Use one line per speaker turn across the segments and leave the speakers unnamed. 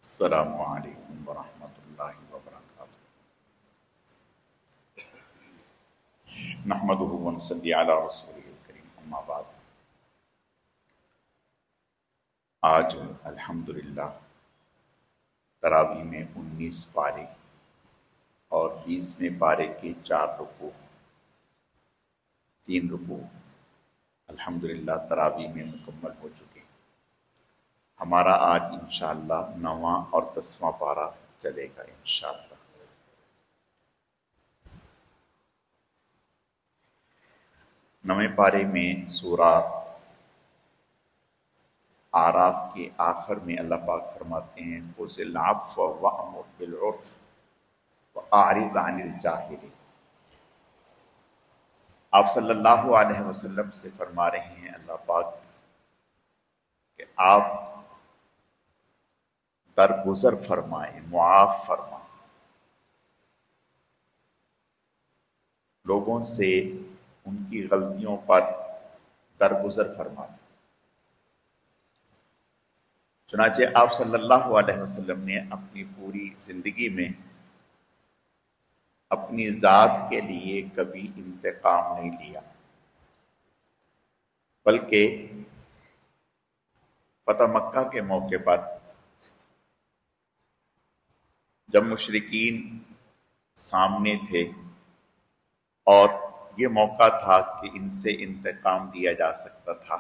السلام علیکم ورحمۃ اللہ وبرکاتہ۔ نحمدہ ونصلی علی رسولہ الکریم، اما بعد۔ آج الحمدللہ تراویح میں 19 پارے اور 20ویں پارے کے 4 رکوع، 3 رکوع الحمدللہ تراویح میں مکمل ہو چکے۔ ہمارا آج انشاءاللہ 9واں اور 10واں پارہ چلے گا انشاءاللہ۔ 9ویں پارے میں سورہ اعراف کے آخر میں اللہ پاک فرماتے ہیں خُذِ الْعَفْوَ وَأْمُرْ بِالْعُرْفِ وَأَعْرِضْ عَنِ الْجَاهِلِينَ۔ آپ صلی اللہ علیہ وسلم سے فرما رہے ہیں اللہ پاک کہ آپ درگزر فرمائیں، معاف فرمائیں لوگوں سے، ان کی غلطیوں پر درگزر فرمائیں۔ چنانچہ آپ صلی اللہ علیہ وسلم نے اپنی پوری زندگی میں اپنی ذات کے لیے کبھی انتقام نہیں لیا، بلکہ فتح مکہ کے موقع پر جب مشرکین سامنے تھے اور یہ موقع تھا کہ ان سے انتقام لیا جا سکتا تھا،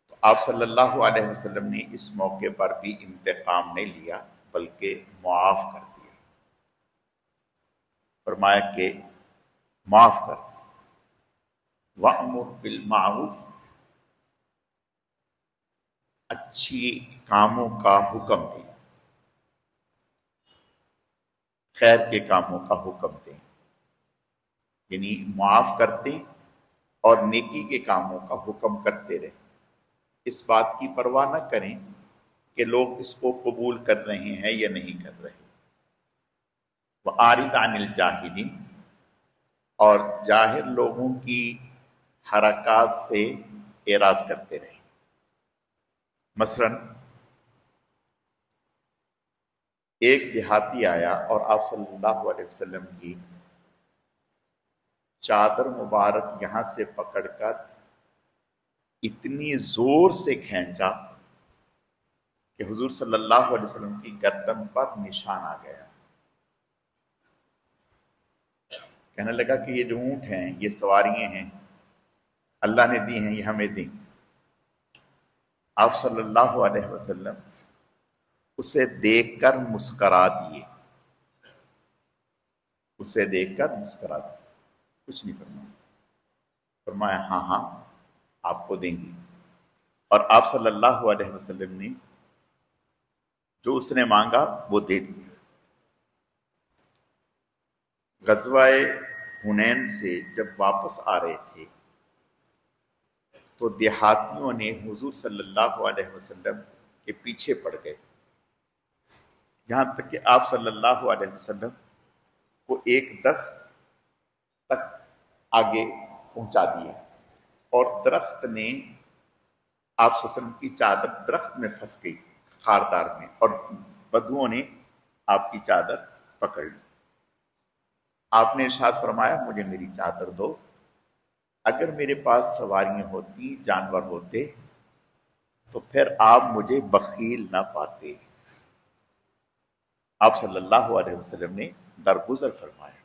تو آپ صلی اللہ علیہ وسلم نے اس موقع پر بھی انتقام نہیں لیا بلکہ معاف کر دیا۔ فرمایا کہ معاف کر دیا۔ وَأْمُرْ بِالْمَعْرُوفِ، اچھی کاموں کا حکم دیں، خیر کے کاموں کا حکم دیں، یعنی معاف کرتے اور نیکی کے کاموں کا حکم کرتے رہیں۔ اس بات کی پرواہ نہ کریں کہ لوگ اس کو قبول کر رہے ہیں یا نہیں کر رہے۔ وَأَعْرِضْ عَنِ الْجَاهِلِينَ، اور جاہل لوگوں کی حرکات سے اعراض کرتے رہیں۔ مثلا ایک دیہاتی آیا اور آپ صلی اللہ علیہ وسلم کی چادر مبارک یہاں سے پکڑ کر اتنی زور سے کھینچا کہ حضور صلی اللہ علیہ وسلم کی گردن پر نشان آ گیا۔ کہنے لگا کہ یہ جو اونٹ ہیں، یہ سواریاں ہیں، اللہ نے دی ہیں، یہ ہمیں دیں۔ آپ صلی اللہ علیہ وسلم اسے دیکھ کر مسکرا دیے، اسے دیکھ کر مسکرا دیے، کچھ نہیں فرمایا۔ فرمایا ہاں ہاں آپ کو دیں گے۔ اور آپ صلی اللہ علیہ وسلم نے جو اس نے مانگا وہ دے دیا۔ غزوہ حنین سے جب واپس آ رہے تھے تو دیہاتیوں نے حضور صلی اللہ علیہ وسلم کے پیچھے پڑ گئے، یہاں تک کہ آپ صلی اللہ علیہ وسلم کو ایک درخت تک آگے پہنچا دیا، اور درخت نے آپ صلی اللہ علیہ وسلم کی چادر درخت میں پھنس گئی، خاردار میں، اور بدوؤں نے آپ کی چادر پکڑ لی۔ آپ نے ارشاد فرمایا مجھے میری چادر دو، اگر میرے پاس سواریاں ہوتی، جانور ہوتے تو پھر آپ مجھے بخیل نہ پاتے۔ آپ صلی اللہ علیہ وسلم نے درگزر فرمایا۔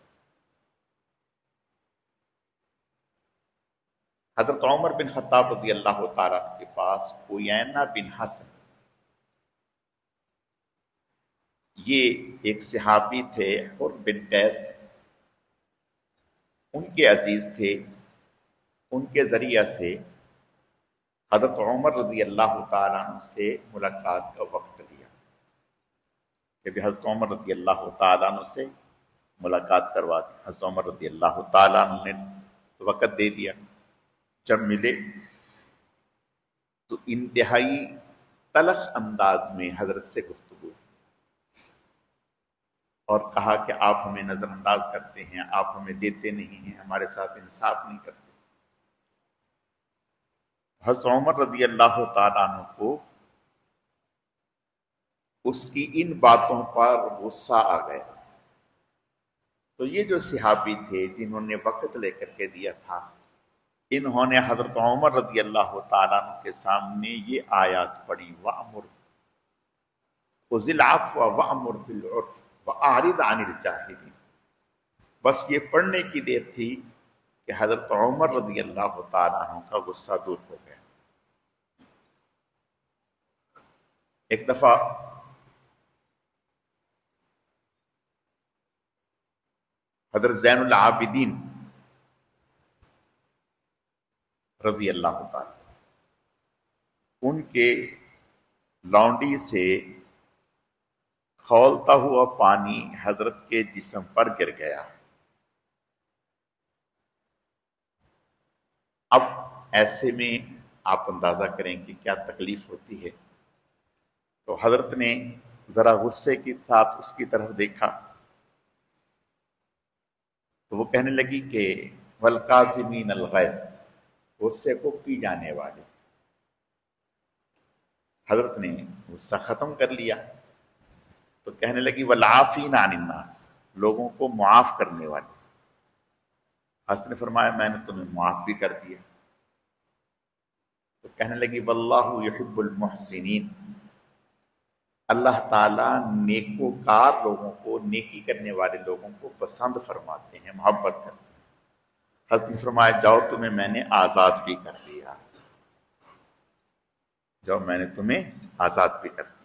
حضرت عمر بن خطاب رضی اللہ تعالیٰ کے پاس عیینہ بن حسن، یہ ایک صحابی تھے، حر بن قیس ان کے عزیز تھے، ان کے ذریعہ سے حضرت عمر رضی اللہ تعالیٰ عنہ سے ملاقات کا وقت لیا کہ حضرت عمر رضی اللہ تعالیٰ عنہ سے ملاقات کروا دی۔ حضرت عمر رضی اللہ تعالیٰ عنہ نے وقت دے دیا۔ جب ملے تو انتہائی تلخ انداز میں حضرت سے گفتگو، اور کہا کہ آپ ہمیں نظر انداز کرتے ہیں، آپ ہمیں دیتے نہیں ہیں، ہمارے ساتھ انصاف نہیں کرتے۔ حضرت عمر رضی اللہ تعالیٰ عنہ کو اس کی ان باتوں پر غصہ آ گیا۔ تو یہ جو صحابی تھے جنہوں نے وقت لے کر کے دیا تھا، انہوں نے حضرت عمر رضی اللہ تعالیٰ عنہ کے سامنے یہ آیات پڑھی، وَأْمُرْ خُذِ الْعَفْوَ وَأْمُرْ بِالْعُرْفِ وَأَعْرِضْ عَنِ الْجَاهِلِينَ۔ بس یہ پڑھنے کی دیر تھی کہ حضرت عمر رضی اللہ تعالیٰ عنہ کا غصہ دور ہو گیا۔ ایک دفعہ حضرت زین العابدین رضی اللہ تعالیٰ ان کے لونڈی سے کھولتا ہوا پانی حضرت کے جسم پر گر گیا۔ اب ایسے میں آپ اندازہ کریں کہ کیا تکلیف ہوتی ہے۔ تو حضرت نے ذرا غصے کے ساتھ اس کی طرف دیکھا تو وہ کہنے لگی کہ والکاظمین الغیظ، غصے کو پی جانے والے۔ حضرت نے غصہ ختم کر لیا تو کہنے لگی والعافین عن الناس، لوگوں کو معاف کرنے والے۔ حضرت نے فرمایا میں نے تمہیں معاف بھی کر دیا۔ تو کہنے لگی واللہ یحب المحسنین، اللہ تعالیٰ نیکوکار لوگوں کو، نیکی کرنے والے لوگوں کو پسند فرماتے ہیں، محبت کرتے ہیں۔ حضرت نے فرمایا جاؤ تمہیں میں نے آزاد بھی کر دیا، جاؤ میں نے تمہیں آزاد بھی کر دیا۔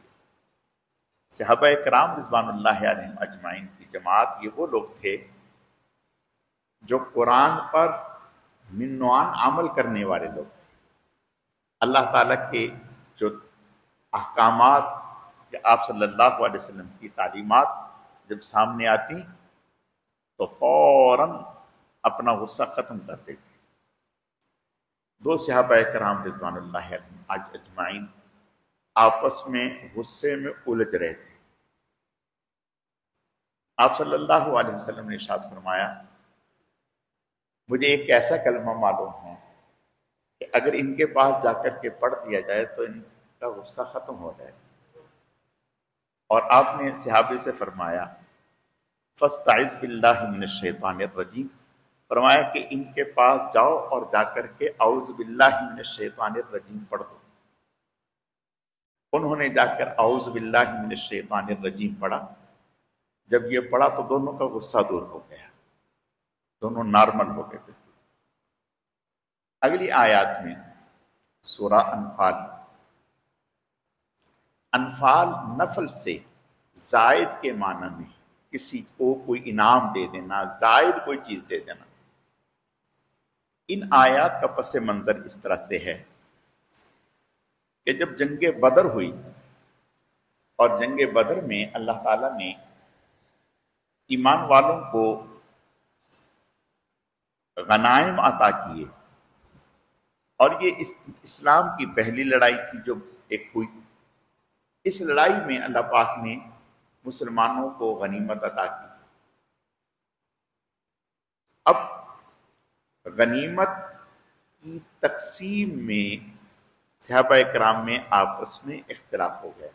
صحابہ کرام رضوان اللہ علیہم اجمعین کی جماعت یہ وہ لوگ تھے جو قرآن پر من نوعان عمل کرنے والے لوگ تھے۔ اللہ تعالیٰ کے جو احکامات یا آپ صلی اللہ علیہ وسلم کی تعلیمات جب سامنے آتی تو فوراً اپنا غصہ ختم کر دیتے۔ دو صحابہ کرام رضوان اللہ علیہم اجمعین آپس میں غصے میں الجھ رہے تھے۔ آپ صلی اللہ علیہ وسلم نے ارشاد فرمایا مجھے ایک ایسا کلمہ معلوم ہے کہ اگر ان کے پاس جا کر کے پڑھ دیا جائے تو ان کا غصہ ختم ہو جائے۔ اور آپ نے صحابی سے فرمایا فاستعذ باللہ من الشیطان الرجیم، فرمایا کہ ان کے پاس جاؤ اور جا کر کے اعوذ باللہ من الشیطان الرجیم پڑھ دو۔ انہوں نے جا کر اعوذ باللہ من الشیطان الرجیم پڑھا۔ جب یہ پڑھا تو دونوں کا غصہ دور ہو گیا، دونوں نارمل ہو گئے تھے۔ اگلی آیات میں سورہ انفال، انفال نفل سے زائد کے معنی میں کسی کو کوئی انعام دے دینا، زائد کوئی چیز دے دینا۔ ان آیات کا پس منظر اس طرح سے ہے کہ جب جنگ بدر ہوئی اور جنگ بدر میں اللہ تعالیٰ نے ایمان والوں کو غنائم عطا کیے، اور یہ اسلام کی پہلی لڑائی تھی جو ایک ہوئی۔ اس لڑائی میں اللہ پاک نے مسلمانوں کو غنیمت عطا کی۔ اب غنیمت کی تقسیم میں صحابہ کرام میں آپس میں اختلاف ہو گیا،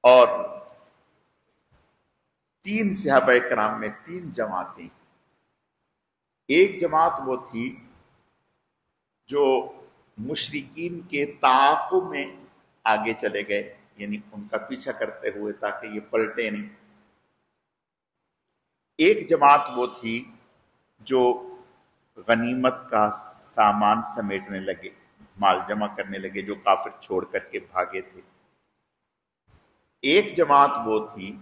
اور تین صحابہ کرام میں تین جماعتیں۔ ایک جماعت وہ تھی جو مشرکین کے تعاقب میں آگے چلے گئے، یعنی ان کا پیچھا کرتے ہوئے تاکہ یہ پلٹے نہیں۔ ایک جماعت وہ تھی جو غنیمت کا سامان سمیٹنے لگے، مال جمع کرنے لگے جو کافر چھوڑ کر کے بھاگے تھے۔ ایک جماعت وہ تھی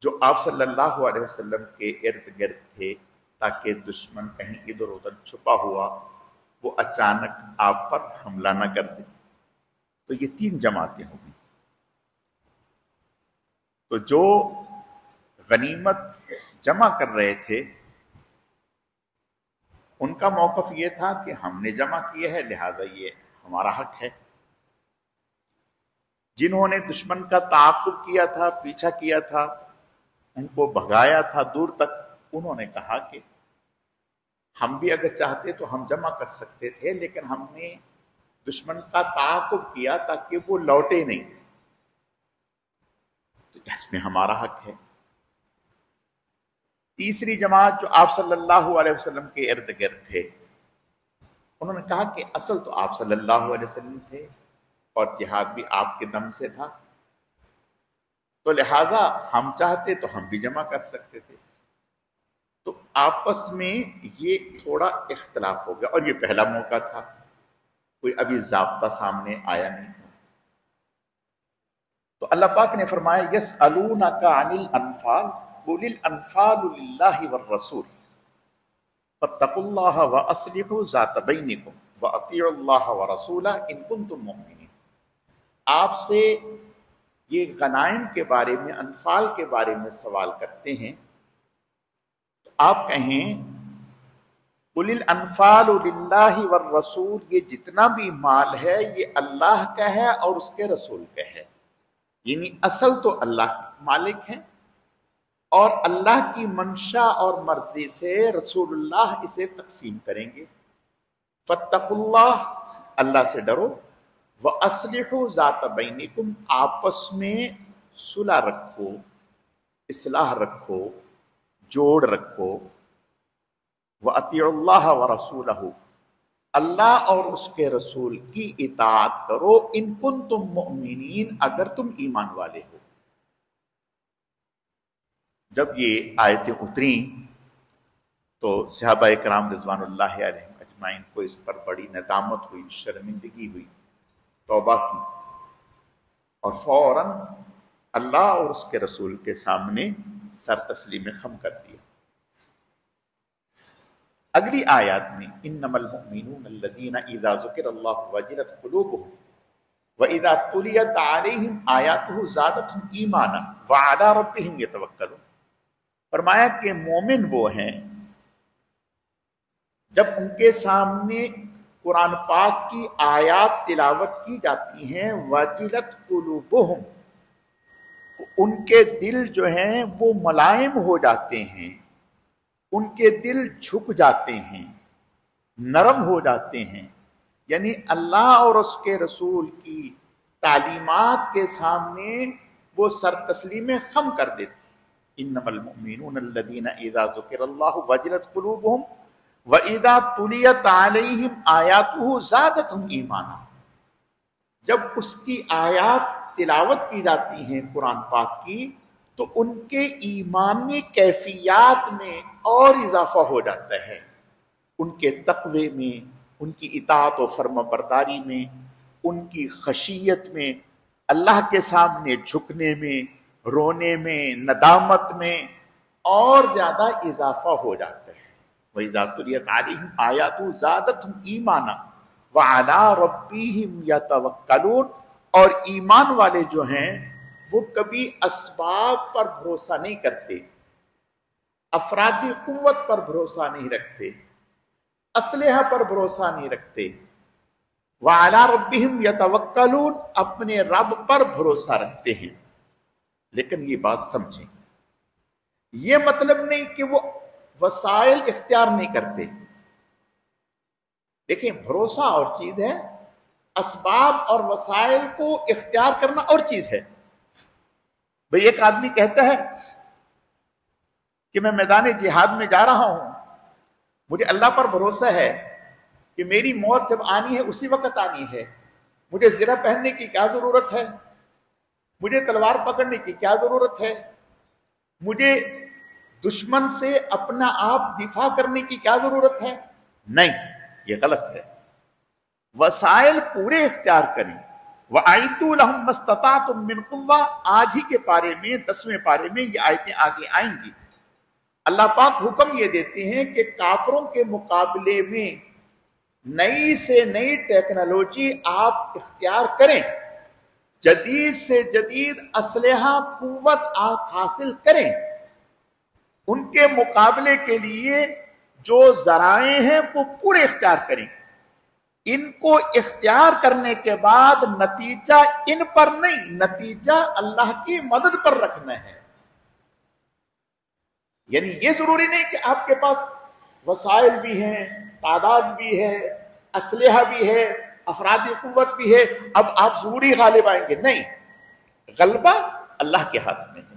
جو آپ صلی اللہ علیہ وسلم کے ارد گرد تھے تاکہ دشمن کہیں ادھر ادھر چھپا ہوا وہ اچانک آپ پر حملہ نہ کر دے۔ تو یہ تین جماعتیں ہوں گی۔ تو جو غنیمت جمع کر رہے تھے ان کا موقف یہ تھا کہ ہم نے جمع کیے ہے لہذا یہ ہمارا حق ہے۔ جنہوں نے دشمن کا تعاقب کیا تھا، پیچھا کیا تھا، ان کو بھگایا تھا دور تک، انہوں نے کہا کہ ہم بھی اگر چاہتے تو ہم جمع کر سکتے تھے، لیکن ہم نے دشمن کا تعاقب کیا تاکہ وہ لوٹے نہیں، تو اس میں ہمارا حق ہے۔ تیسری جماعت جو آپ صلی اللہ علیہ وسلم کے ارد گرد تھے، انہوں نے کہا کہ اصل تو آپ صلی اللہ علیہ وسلم تھے اور جہاد بھی آپ کے دم سے تھا، تو لہٰذا ہم چاہتے تو ہم بھی جمع کر سکتے تھے۔ تو آپس میں یہ تھوڑا اختلاف ہو گیا، اور یہ پہلا موقع تھا، کوئی ابھی ضابطہ سامنے آیا نہیں تھا۔ تو اللہ پاک نے فرمایا یسألونک عن الانفال قل الانفال للہ والرسول فاتقوا اللہ واصلحوا ذات بینکم واطیعوا اللہ ورسولہ ان کنتم مؤمنین۔ آپ سے یہ غنائم کے بارے میں، انفال کے بارے میں سوال کرتے ہیں، تو آپ کہیں قل الانفال للہ والرسول، یہ جتنا بھی مال ہے یہ اللہ کا ہے اور اس کے رسول کا ہے، یعنی اصل تو اللہ مالک ہیں، اور اللہ کی منشا اور مرضی سے رسول اللہ اسے تقسیم کریں گے۔ فاتقوا اللہ، اللہ سے ڈرو، وَأَصْلِحُوا ذَاتَ بَيْنِكُمْ، آپس میں صلح رکھو، اصلاح رکھو، جوڑ رکھو۔ وَأَطِيعُوا اللَّهَ وَرَسُولَهُ، اللہ اور اس کے رسول کی اطاعت کرو، ان کنتم مؤمنین، اگر تم ایمان والے ہو۔ جب یہ آیتیں اتریں تو صحابہ کرام رضوان اللہ علیہم اجمعین کو اس پر بڑی ندامت ہوئی، شرمندگی ہوئی، توبہ کی، اور فوراً اللہ اور اس کے رسول کے سامنے سر تسلیم خم کر دیا۔ اگلی آیات میں انما المؤمنون الذین اذا ذکر اللہ وجلت قلوبهم واذا تلیت علیہم آیاتہ زادتہم ایمانا وعلی ربہم یتوکلون، فرمایا کہ مومن وہ ہیں جب ان کے سامنے قرآن پاک کی آیات تلاوت کی جاتی ہیں، وجلت قلوبہم، ان کے دل جو ہیں وہ ملائم ہو جاتے ہیں، ان کے دل جھک جاتے ہیں، نرم ہو جاتے ہیں، یعنی اللہ اور اس کے رسول کی تعلیمات کے سامنے وہ سر تسلیم خم کر دیتے۔ انما المؤمنون الذین اذا ذکر اللہ وجلت قلوبہم واذا تلیت علیہم آیاتہ زادتہم ایمانا، جب اس کی آیات تلاوت کی جاتی ہیں قرآن پاک کی تو ان کے ایمانی کیفیات میں اور اضافہ ہو جاتا ہے، ان کے تقوی میں، ان کی اطاعت و فرما برداری میں، ان کی خشیت میں، اللہ کے سامنے جھکنے میں، رونے میں، ندامت میں اور زیادہ اضافہ ہو جاتا ہے۔ وَإِذَا تُلِيَتْ عَلَيْهِمْ آیَاتُ زَادَتْهُمْ ایمانا وَعَلَىٰ رَبِّهِمْ یَتَوَکَّلُونَ، اور ایمان والے جو ہیں وہ کبھی اسباب پر بھروسہ نہیں کرتے، افرادی قوت پر بھروسہ نہیں رکھتے، اسلحہ پر بھروسہ نہیں رکھتے۔ وَعَلَىٰ رَبِّهِمْ یَتَوَکَّلُونَ، اپنے رب پر بھروسہ رکھتے ہیں۔ لیکن یہ بات سمجھیں، یہ مطلب نہیں کہ وہ وسائل اختیار نہیں کرتے۔ دیکھیں، بھروسہ اور چیز ہے، اسباب اور وسائل کو اختیار کرنا اور چیز ہے۔ بھئی ایک آدمی کہتا ہے کہ میں میدان جہاد میں جا رہا ہوں، مجھے اللہ پر بھروسہ ہے کہ میری موت جب آنی ہے اسی وقت آنی ہے، مجھے زرہ پہننے کی کیا ضرورت ہے، مجھے تلوار پکڑنے کی کیا ضرورت ہے، مجھے دشمن سے اپنا آپ دفاع کرنے کی کیا ضرورت ہے؟ نہیں، یہ غلط ہے۔ وسائل پورے اختیار کریں۔ وَأَعِدُّوا لَهُم مَّا اسْتَطَعْتُم مِّن قُوَّةٍ، آج ہی کے پارے میں 10ویں پارے میں یہ آیتیں آگے آئیں گی۔ اللہ پاک حکم یہ دیتے ہیں کہ کافروں کے مقابلے میں نئی سے نئی ٹیکنالوجی آپ اختیار کریں، جدید سے جدید اسلحہ قوت آپ حاصل کریں، ان کے مقابلے کے لیے جو ذرائع ہیں وہ پورے اختیار کریں۔ ان کو اختیار کرنے کے بعد نتیجہ ان پر نہیں، نتیجہ اللہ کی مدد پر رکھنا ہے۔ یعنی یہ ضروری نہیں کہ آپ کے پاس وسائل بھی ہیں، تعداد بھی ہے، اسلحہ بھی ہے، افرادی قوت بھی ہے، اب آپ ضروری غالب آئیں گے، نہیں، غلبہ اللہ کے ہاتھ میں ہے۔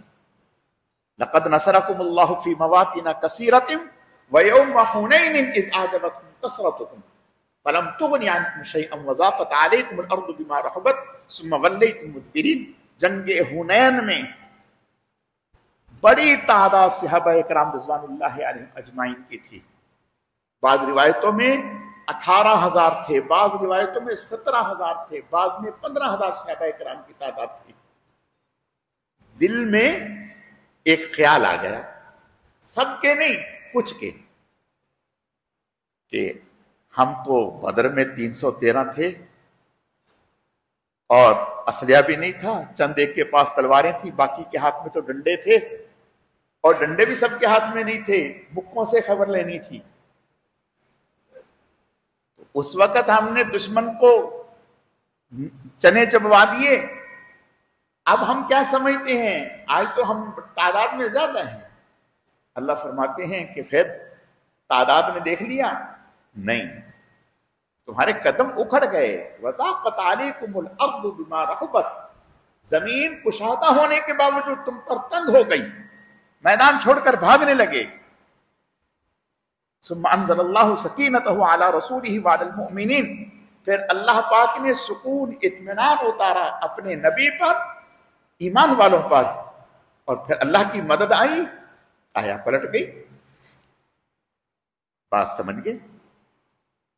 لقد نصرکم اللہ فی مواطن کثیرۃ ویوم حنین اذ اعجبتکم کثرتکم فلم تغن عنکم شیئا وضاقت علیکم الارض بما رحبت ثم ولیتم مدبرین۔ جنگ حنین میں بڑی تعداد صحابہ کرام رضوان اللہ علیہم اجمعین کی تھی، بعض روایتوں میں 18,000 تھے، بعض روایتوں میں 17,000 تھے، بعض میں 15,000 صحابہ کرام کی تعداد تھی۔ دل میں ایک خیال آ گیا، سب کے نہیں کچھ کے، کہ ہم تو بدر میں 313 تھے اور اسلحہ بھی نہیں تھا، چند ایک کے پاس تلواریں تھیں، باقی کے ہاتھ میں تو ڈنڈے تھے، اور ڈنڈے بھی سب کے ہاتھ میں نہیں تھے، مکوں سے خبر لینی تھی۔ اس وقت ہم نے دشمن کو چنے چبوا دیے، اب ہم کیا سمجھتے ہیں، آج تو ہم تعداد میں زیادہ ہیں۔ اللہ فرماتے ہیں کہ پھر تعداد میں دیکھ لیا، نہیں، تمہارے قدم اکھڑ گئے، وضاقت علیکم الارض بما رحبت، زمین کشادہ ہونے کے باوجود تم پر تنگ ہو گئی، میدان چھوڑ کر بھاگنے لگے۔ ثم انزل اللہ سکینتہ علی رسولہ وعلی المؤمنین، پھر اللہ پاک نے سکون اطمینان اتارا اپنے نبی پر، ایمان والوں پر، اور پھر اللہ کی مدد آئی، آیا پلٹ گئی۔ بات سمجھ گئے؟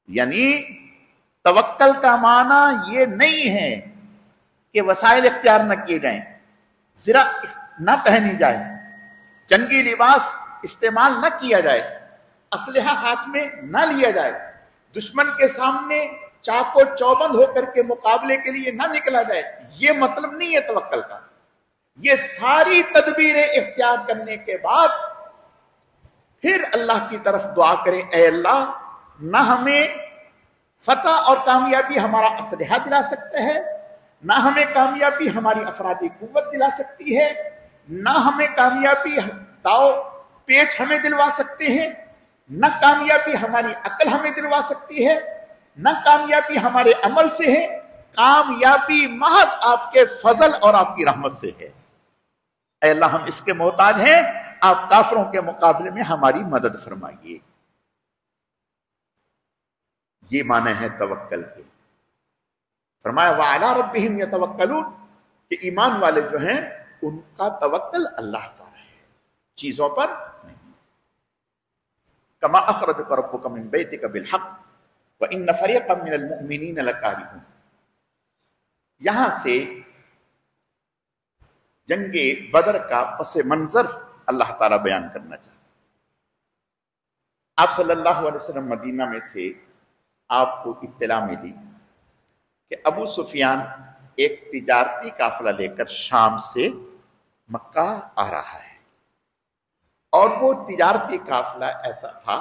یعنی توکل کا معنی یہ نہیں ہے کہ وسائل اختیار نہ کیے جائیں، زرہ نہ پہنی جائے، جنگی لباس استعمال نہ کیا جائے، اسلحہ ہاتھ میں نہ لیا جائے، دشمن کے سامنے چاق و چوبند ہو کر کے مقابلے کے لیے نہ نکلا جائے، یہ مطلب نہیں ہے توکل کا۔ یہ ساری تدبیریں اختیار کرنے کے بعد پھر اللہ کی طرف دعا کریں، اے اللہ، نہ ہمیں فتح اور کامیابی ہمارا اسلحہ دلا سکتا ہے، نہ ہمیں کامیابی ہماری افرادی قوت دلا سکتی ہے، نہ ہمیں کامیابی داؤ پیچ ہمیں دلوا سکتے ہیں، نہ کامیابی ہماری عقل ہمیں دلوا سکتی ہے، نہ کامیابی ہمارے عمل سے ہے، کامیابی محض آپ کے فضل اور آپ کی رحمت سے ہے۔ اے اللہ، ہم اس کے محتاج ہیں، آپ کافروں کے مقابلے میں ہماری مدد فرمائیے۔ یہ معنی ہے توکل کے۔ فرمایا وَعَلَىٰ رَبِّهِمْ يَتَوَكَّلُونَ، کہ ایمان والے جو ہیں ان کا توکل اللہ پر ہے، چیزوں پر نہیں۔ كَمَا أَخْرَجَكَ رَبُّكَ مِن بَيْتِكَ بِالْحَقِّ وَإِنَّ فَرِيقًا مِّنَ الْمُؤْمِنِينَ لَكَارِهُونَ۔ یہاں سے جنگ بدر کا پس منظر اللہ تعالیٰ بیان کرنا چاہتے۔ آپ صلی اللہ علیہ وسلم مدینہ میں تھے، آپ کو اطلاع ملی کہ ابو سفیان ایک تجارتی قافلہ لے کر شام سے مکہ آ رہا ہے، اور وہ تجارتی قافلہ ایسا تھا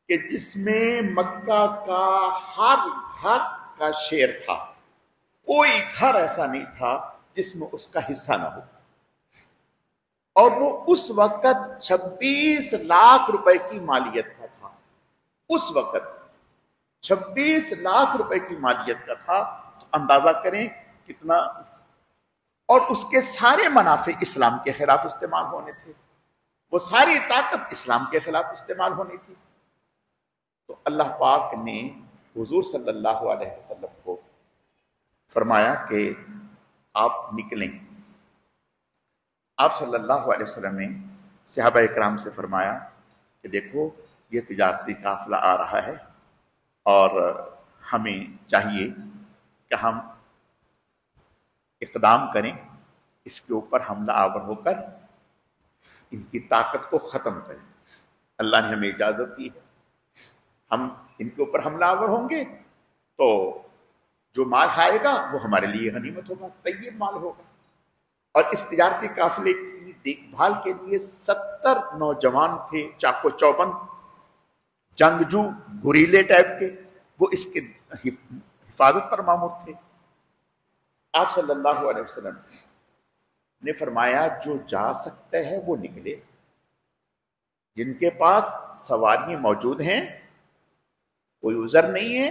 کہ جس میں مکہ کا ہر گھر کا شیر تھا، کوئی گھر ایسا نہیں تھا جس میں اس کا حصہ نہ ہو، اور وہ اس وقت 26 لاکھ روپے کی مالیت کا تھا، اس وقت 26 لاکھ روپے کی مالیت کا تھا، تو اندازہ کریں کتنا، اور اس کے سارے منافع اسلام کے خلاف استعمال ہونے تھے، وہ ساری طاقت اسلام کے خلاف استعمال ہونی تھی۔ تو اللہ پاک نے حضور صلی اللہ علیہ وسلم کو فرمایا کہ آپ نکلیں۔ آپ صلی اللہ علیہ وسلم نے صحابہ اکرام سے فرمایا کہ دیکھو، یہ تجارتی قافلہ آ رہا ہے اور ہمیں چاہیے کہ ہم اقدام کریں، اس کے اوپر حملہ آور ہو کر ان کی طاقت کو ختم کریں۔ اللہ نے ہمیں اجازت دی ہے، ہم ان کے اوپر حملہ آور ہوں گے تو جو مال آئے گا وہ ہمارے لیے غنیمت ہوگا، طیب مال ہوگا۔ اور اس تجارتی قافلے کی دیکھ بھال کے لیے 70 نوجوان تھے، چاق و چوبند، جنگجو، گوریلے ٹائپ کے، وہ اس کے حفاظت پر مامور تھے۔ آپ صلی اللہ علیہ وسلم نے فرمایا جو جا سکتے ہیں وہ نکلے، جن کے پاس سواریاں موجود ہیں، کوئی عذر نہیں ہے،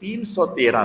313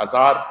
1000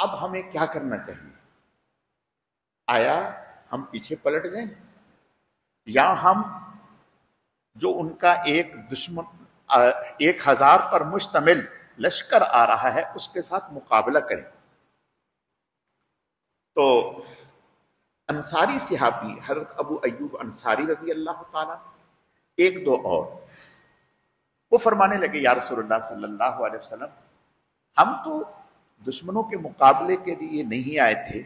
اب ہمیں کیا کرنا چاہیے؟ آیا ہم پیچھے پلٹ گئے یا ہم جو ان کا ایک دشمن 1000 پر مشتمل لشکر آ رہا ہے اس کے ساتھ مقابلہ کریں؟ تو انصاری صحابی حضرت ابو ایوب انصاری رضی اللہ تعالیٰ، ایک دو اور، وہ فرمانے لگے یا رسول اللہ صلی اللہ علیہ وسلم، ہم تو دشمنوں کے مقابلے کے لیے نہیں آئے تھے،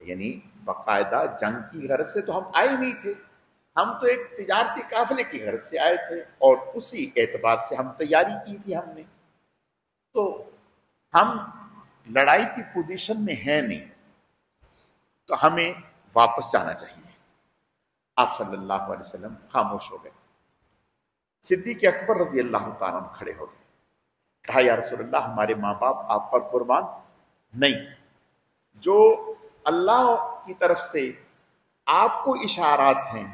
یعنی باقاعدہ جنگ کی غرض سے تو ہم آئے نہیں تھے، ہم تو ایک تجارتی قافلے کی غرض سے آئے تھے اور اسی اعتبار سے ہم تیاری کی تھی ہم نے، تو ہم لڑائی کی پوزیشن میں ہیں نہیں، تو ہمیں واپس جانا چاہیے۔ آپ صلی اللہ علیہ وسلم خاموش ہو گئے۔ صدیق اکبر رضی اللہ تعالیٰ عنہ کھڑے ہو گئے، کہا یا رسول اللہ ہمارے ماں باپ آپ پر قربان، نہیں، جو اللہ کی طرف سے آپ کو اشارات ہیں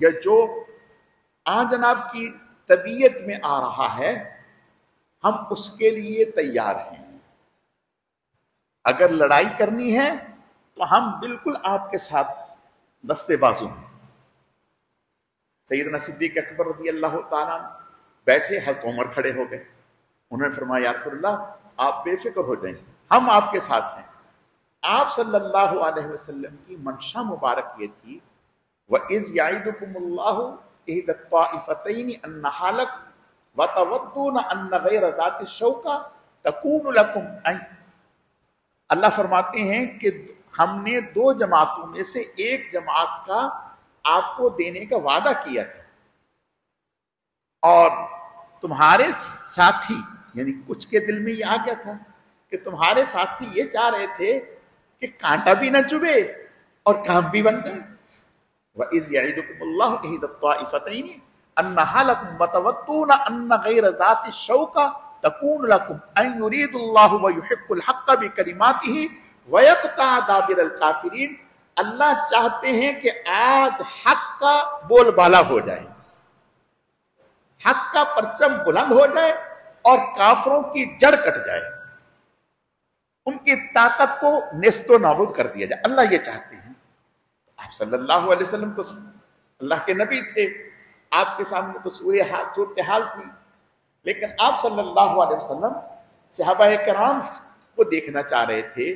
یا جو جناب کی طبیعت میں آ رہا ہے ہم اس کے لیے تیار ہیں، اگر لڑائی کرنی ہے تو ہم بالکل آپ کے ساتھ دستے بازو ہیں۔ سیدنا صدیق اکبر رضی اللہ تعالیٰ بیٹھے، حضرت عمر کھڑے ہو گئے، انہوں نے فرمایا یا رسول اللہ آپ بے فکر ہو جائیں، ہم آپ کے ساتھ ہیں۔ آپ صلی اللہ علیہ وسلم کی منشا مبارک یہ تھی وَإِذْ يَعِدُكُمُ اللَّهُ إِحْدَى الطَّائِفَتَيْنِ أَنَّهَا لَكُمْ وَتَوَدُّونَ أَنَّ غَيْرَ ذَاتِ الشَّوْكَةِ تَكُونُ لَكُمْ، اللہ فرماتے ہیں کہ ہم نے دو جماعتوں میں سے ایک جماعت کا آپ کو دینے کا وعدہ کیا تھا، اور تمہارے ساتھی یعنی کچھ کے دل میں یہ آ گیا تھا کہ تمہارے ساتھی یہ چاہ رہے تھے کہ کانٹا بھی نہ چبھے اور کام بھی بن جائے۔ وَإِذْ يَعِدُكُمُ اللَّهُ إِحْدَى الطَّائِفَتَيْنِ أَنَّهَا لَكُمْ وَتَوَدُّونَ أَنَّ غَيْرَ ذَاتِ الشَّوْكَةِ تَكُونُ لَكُمْ أَن يُرِيدُ اللَّهُ وَيُحِقُّ الْحَقَّ بِكَلِمَاتِهِ وَيَقْطَعَ دَابِرَ الْكَافِرِينَ، اللہ چاہتے ہیں کہ آج حق کا بول بالا ہو جائے، حق کا پرچم بلند ہو جائے اور کافروں کی جڑ کٹ جائے، ان کی طاقت کو نیست و نابود کر دیا جائے، اللہ یہ چاہتے ہیں۔ آپ صلی اللہ علیہ وسلم تو اللہ کے نبی تھے، آپ کے سامنے تو صورتحال تھی، لیکن آپ صلی اللہ علیہ وسلم صحابہ کرام کو دیکھنا چاہ رہے تھے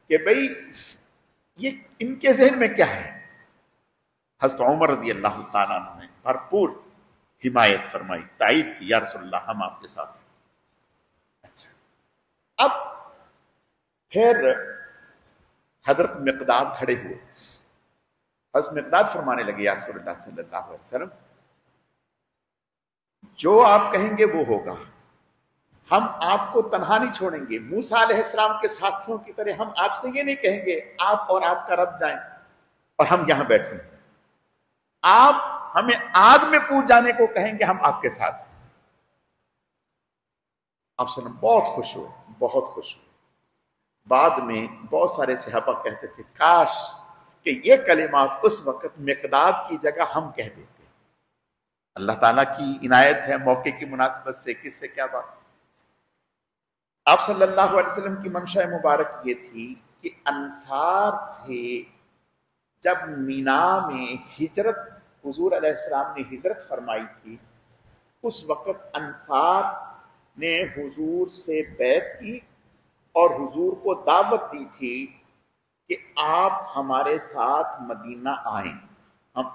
کہ بھئی یہ ان کے ذہن میں کیا ہے۔ حضرت عمر رضی اللہ تعالیٰ عنہ نے بھرپور حمایت فرمائی، تائید کی، یا رسول اللہ ہم آپ کے ساتھ ہیں۔ اچھا، اب پھر حضرت مقداد کھڑے ہوئے، حضرت مقداد فرمانے لگے یا رسول اللہ صلی اللہ علیہ وسلم جو آپ کہیں گے وہ ہوگا، ہم آپ کو تنہا نہیں چھوڑیں گے، موسیٰ علیہ السلام کے ساتھیوں کی طرح ہم آپ سے یہ نہیں کہیں گے آپ اور آپ کا رب جائیں اور ہم یہاں بیٹھیں، آپ ہمیں آگ میں کود جانے کو کہیں گے ہم آپ کے ساتھ ہیں۔ آپ صلی اللہ علیہ وسلم بہت خوش ہوئے، بہت خوش ہوئے۔ بعد میں بہت سارے صحابہ کہتے تھے کاش کہ یہ کلمات اس وقت مقداد کی جگہ ہم کہہ دیتے۔ اللہ تعالیٰ کی عنایت ہے، موقع کی مناسبت سے کس سے کیا بات۔ آپ صلی اللہ علیہ وسلم کی منشا مبارک یہ تھی کہ انصار سے جب مینا میں ہجرت حضور علیہ السلام نے ہجرت فرمائی تھی، اس وقت انصار نے حضور سے بیعت کی اور حضور کو دعوت دی تھی کہ آپ ہمارے ساتھ مدینہ آئیں۔ ہم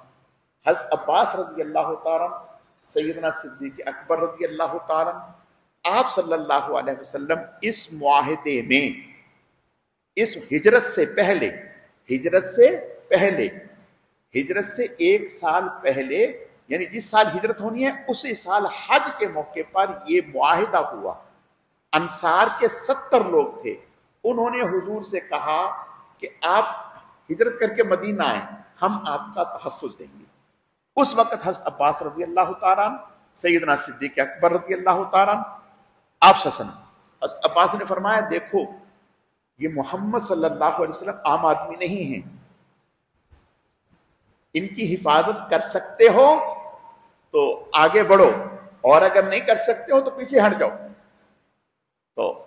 حضرت عباس رضی اللہ تعالیٰ، سیدنا صدیق اکبر رضی اللہ تعالیٰ، آپ صلی اللہ علیہ وسلم اس معاہدے میں، اس ہجرت سے پہلے، ہجرت سے 1 سال پہلے، یعنی جس سال ہجرت ہونی ہے اسی سال حج کے موقع پر یہ معاہدہ ہوا۔ انصار کے 70 لوگ تھے، انہوں نے حضور سے کہا کہ آپ ہجرت کر کے مدینہ آئیں، ہم آپ کا تحفظ دیں گے۔ اس وقت حضرت عباس رضی اللہ تعالیٰ، سیدنا صدیق اکبر رضی اللہ تعالیٰ، آپ حضرت عباس نے فرمایا دیکھو یہ محمد صلی اللہ علیہ وسلم عام آدمی نہیں ہیں، ان کی حفاظت کر سکتے ہو تو آگے بڑھو اور اگر نہیں کر سکتے ہو تو پیچھے ہٹ جاؤ۔ تو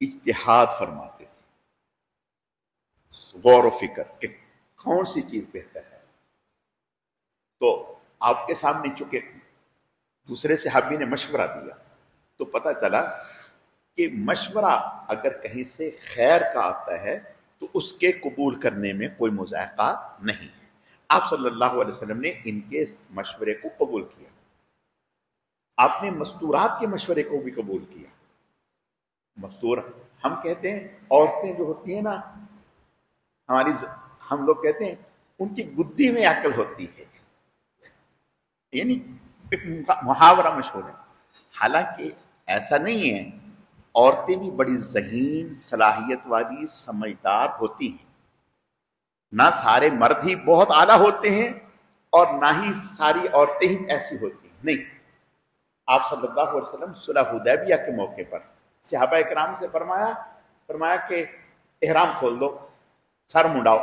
اجتہاد فرماتے تھے، غور و فکر کہ کون سی چیز بہتر ہے۔ تو آپ کے سامنے چونکہ دوسرے صحابی نے مشورہ دیا تو پتہ چلا کہ مشورہ اگر کہیں سے خیر کا آتا ہے تو اس کے قبول کرنے میں کوئی مذائقہ نہیں ہے۔ آپ صلی اللہ علیہ وسلم نے ان کے مشورے کو قبول کیا، آپ نے مستورات کے مشورے کو بھی قبول کیا۔ مستور ہم کہتے ہیں عورتیں جو ہوتی ہیں نا ہم لوگ کہتے ہیں ان کی گدی میں عقل ہوتی ہے، یعنی ایک محاورہ مشہور ہے، حالانکہ ایسا نہیں ہے، عورتیں بھی بڑی ذہین صلاحیت والی سمجھدار ہوتی ہیں، نہ سارے مرد ہی بہت اعلیٰ ہوتے ہیں اور نہ ہی ساری عورتیں ہی ایسی ہوتی ہیں، نہیں۔ آپ صلی اللہ علیہ وسلم صلح حدیبیہ کے موقع پر صحابہ کرام سے فرمایا کہ احرام کھول دو، سر منڈاؤ،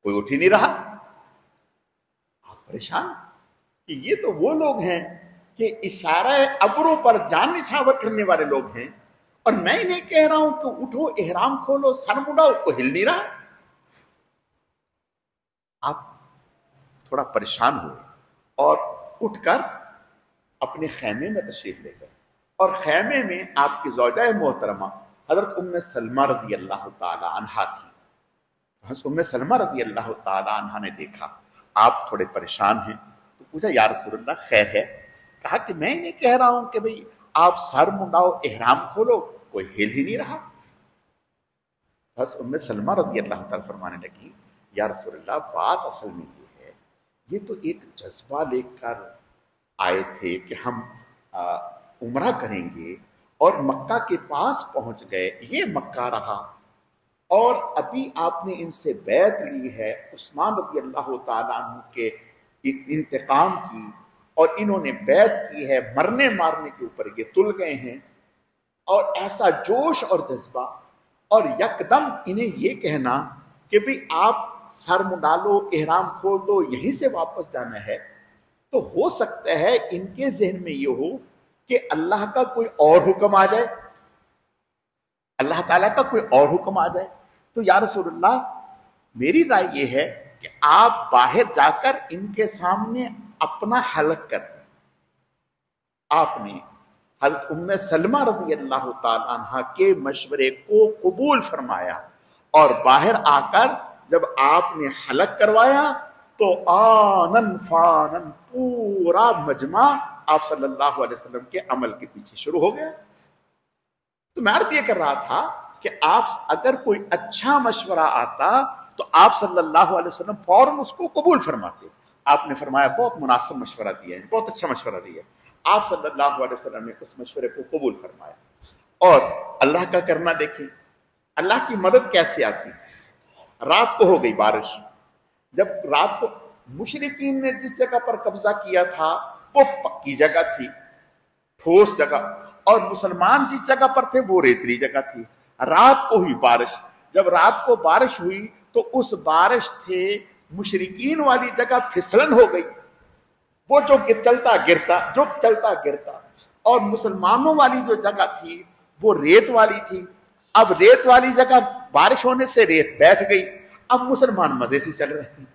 کوئی اٹھ ہی نہیں رہا۔ آپ پریشان کہ یہ تو وہ لوگ ہیں کہ اشارہ ابرو پر جان نچھاور کرنے والے لوگ ہیں، اور میں انہیں کہہ رہا ہوں کہ اٹھو احرام کھولو سر منڈاؤ، کوئی ہل نہیں رہا۔ آپ تھوڑا پریشان ہوئے اور اٹھ کر اپنے خیمے میں تشریف لے گئے، اور خیمے میں آپ کی زوجہ محترمہ حضرت ام سلمہ رضی اللہ تعالی عنہا تھی۔ حضرت ام سلمہ رضی اللہ تعالی عنہا نے دیکھا آپ تھوڑے پریشان ہیں تو پوچھا یا رسول اللہ خیر ہے؟ کہا کہ میں انہیں کہہ رہا ہوں کہ بھئی آپ سر منڈاؤ احرام کھولو، کوئی ہل ہی نہیں رہا۔ حضرت ام سلمہ رضی اللہ تعالی فرمانے لگی یا رسول اللہ بات اصل میں یہ ہے، یہ تو ایک جذبہ لے کر آئے تھے کہ ہم عمرہ کریں گے اور مکہ کے پاس پہنچ گئے، یہ مکہ رہا، اور ابھی آپ نے ان سے بیعت لی ہے عثمان رضی اللہ تعالیٰ عنہ کے انتقام کی، اور انہوں نے بیعت کی ہے مرنے مارنے کے اوپر، یہ تل گئے ہیں، اور ایسا جوش اور جذبہ، اور یکدم انہیں یہ کہنا کہ بھی آپ سر منڈا لو احرام کھول دو یہیں سے واپس جانا ہے، تو ہو سکتا ہے ان کے ذہن میں یہ ہو کہ اللہ کا کوئی اور حکم آ جائے، اللہ تعالیٰ کا کوئی اور حکم آ جائے۔ تو یا رسول اللہ میری رائے یہ ہے کہ آپ باہر جا کر ان کے سامنے اپنا حلق کر دیں۔ آپ نے حضرت ام سلمہ رضی اللہ تعالی عنہ کے مشورے کو قبول فرمایا، اور باہر آ کر جب آپ نے حلق کروایا تو آنن فانن پورا مجمع آپ صلی اللہ علیہ وسلم کے عمل کے پیچھے شروع ہو گیا۔ تو میں عرض یہ کر رہا تھا کہ آپ اگر کوئی اچھا مشورہ آتا تو آپ صلی اللہ علیہ وسلم فوراً اس کو قبول فرماتے۔ آپ نے فرمایا بہت مناسب مشورہ دیا ہے، بہت اچھا مشورہ دیا ہے۔ آپ صلی اللہ علیہ وسلم نے اس مشورے کو قبول فرمایا، اور اللہ کا کرنا دیکھیں، اللہ کی مدد کیسے آتی۔ رات کو ہو گئی بارش، جب رات کو مشرکین نے جس جگہ پر قبضہ کیا تھا وہ پکی جگہ تھی، ٹھوس جگہ، اور مسلمان جس جگہ پر تھے وہ ریتلی جگہ تھی۔ رات کو ہوئی بارش، جب رات کو بارش ہوئی تو اس بارش سے مشرکین والی جگہ پھسلن ہو گئی، وہ جو چلتا گرتا، اور مسلمانوں والی جو جگہ تھی وہ ریت والی تھی۔ اب ریت والی جگہ بارش ہونے سے ریت بیٹھ گئی، اب مسلمان مزے سے چل رہے ہیں۔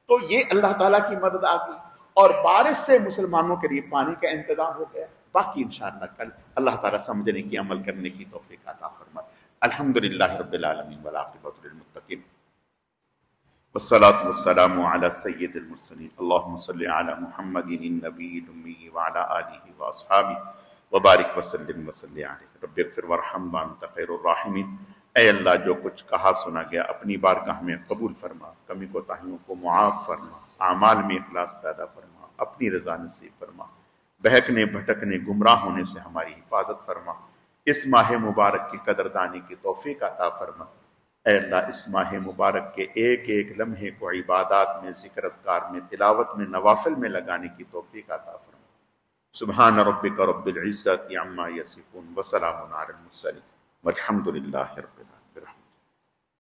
تو یہ اللہ تعالیٰ کی مدد آ گئی، اور بارش سے مسلمانوں کے لیے پانی کا انتظام ہو گیا۔ باقی انشاءاللہ کل اللہ تعالیٰ سمجھنے کی عمل کرنے کی توفیق عطا فرمائے۔ الحمدللہ رب العالمین والعاقبۃ للمتقین، والصلاة والسلام علی سید المرسلین، اللہم صلی علی محمد النبی الامی وعلی آلہ واصحابہ وبارک وسلم وصلی علیہ۔ رب اغفر وارحم وانت خیر الراحمین۔ اے اللہ جو کچھ کہا سنا گیا اپنی بارگاہ میں قبول فرما، کمی کوتاہیوں کو معاف فرما، اعمال میں اخلاص پیدا فرما، اپنی رضا نصیب فرما، بہکنے بھٹکنے گمراہ ہونے سے ہماری حفاظت فرما، اس ماہ مبارک کی قدردانی کی توفیق عطا فرما۔ اے اللہ اس ماہ مبارک کے ایک ایک لمحے کو عبادات میں، ذکر اذکار میں، تلاوت میں، نوافل میں لگانے کی توفیق عطا فرما۔ سبحان ربک رب العزت عما یصفون وسلام علی المرسلین والحمد للہ رب العالمین۔